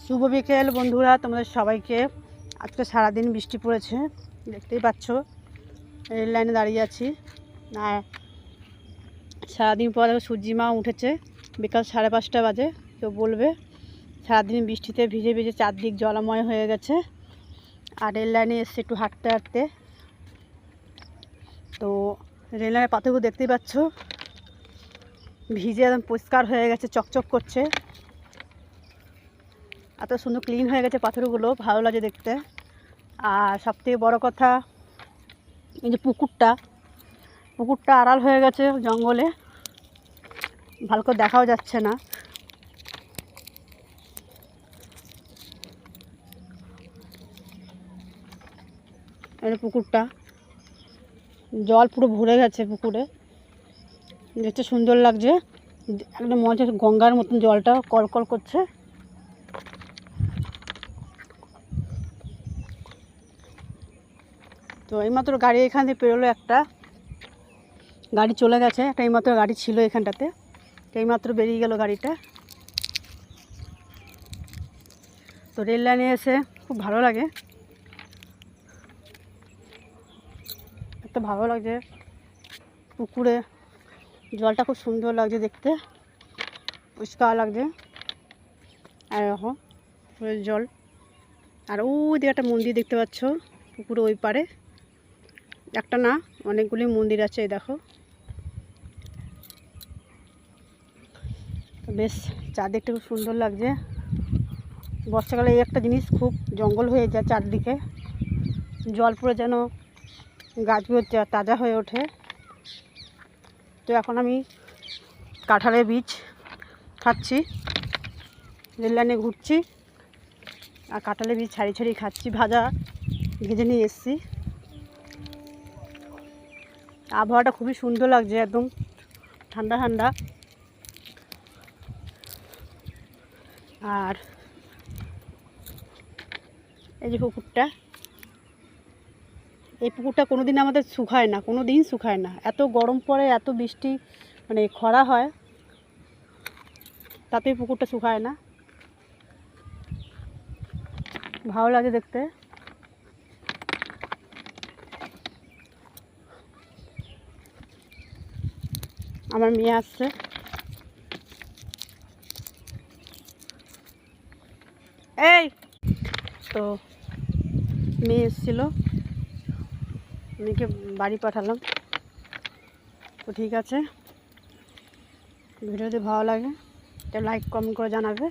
শুভ বিকেল বন্ধুরা, তোমাদের সবাইকে। আজকে সারাদিন বৃষ্টি পড়েছে, দেখতেই পাচ্ছ। রেল লাইনে দাঁড়িয়ে আছি। আর সারাদিন পর সূর্যি মা উঠেছে, বিকাল 5:30 বাজে। কেউ বলবে সারাদিন বৃষ্টিতে ভিজে ভিজে চারদিক জলময় হয়ে গেছে। আর রেল লাইনে এসছে একটু হাঁটতে হাঁটতে। তো রেল লাইনের পাথরগুলো দেখতেই পাচ্ছ, ভিজে একদম পরিষ্কার হয়ে গেছে, চকচক করছে। এত সুন্দর ক্লিন হয়ে গেছে পাথরগুলো, ভালো লাগে দেখতে। আর সবথেকে বড় কথা, এই যে পুকুরটা আড়াল হয়ে গেছে জঙ্গলে, ভালো করে দেখাও যাচ্ছে না। এই পুকুরটা জল পুরো ভরে গেছে পুকুরে, দেখতে সুন্দর লাগছে। একদম মনে হচ্ছে গঙ্গার মতন জলটা কলকল করছে। তো এইমাত্র গাড়ি এখান থেকে পেরোলো, একটা গাড়ি চলে গেছে। একটা এইমাত্র গাড়ি ছিল এখানটাতে, তো এইমাত্র বেরিয়ে গেল গাড়িটা। তো রেল লাইনে এসে খুব ভালো লাগে, এত ভালো লাগছে। পুকুরে জলটা খুব সুন্দর লাগছে দেখতে, পরিষ্কার লাগছে। আর এরকম পুকুরের জল। আর ওই দিকে একটা মন্দির দেখতে পাচ্ছ পুকুরে ওই পারে। একটা না, অনেকগুলি মন্দির আছে, এই দেখো। বেশ চারদিকটা খুব সুন্দর লাগছে। বর্ষাকালে এই একটা জিনিস, খুব জঙ্গল হয়ে যায় চারদিকে, জল পুরো যেন গাছগুলো তাজা হয়ে ওঠে। তো এখন আমি কাঁঠালের বীজ খাচ্ছি, রেল লাইনে ঘুরছি আর কাঁঠালের বীজ ছাড়িয়ে ছাড়িয়ে খাচ্ছি। ভাজা ভেজে নিয়ে এসেছি। আবহাওয়াটা খুবই সুন্দর লাগছে, একদম ঠান্ডা ঠান্ডা। আর এই যে পুকুরটা, এই পুকুরটা কোনো দিন আমাদের শুকায় না, কোনো দিন শুকায় না। এত গরম পড়ে, এত বৃষ্টি, মানে খরা হয়, তাতে পুকুরটা শুকায় না। ভালো লাগে দেখতে। আমার মেয়ে আসছে, এই তো মেয়ে এসেছিল, মেয়েকে বাড়ি পাঠালাম। তো ঠিক আছে, ভিডিও যদি ভালো লাগে তাহলে লাইক কমেন্ট করে জানাবে।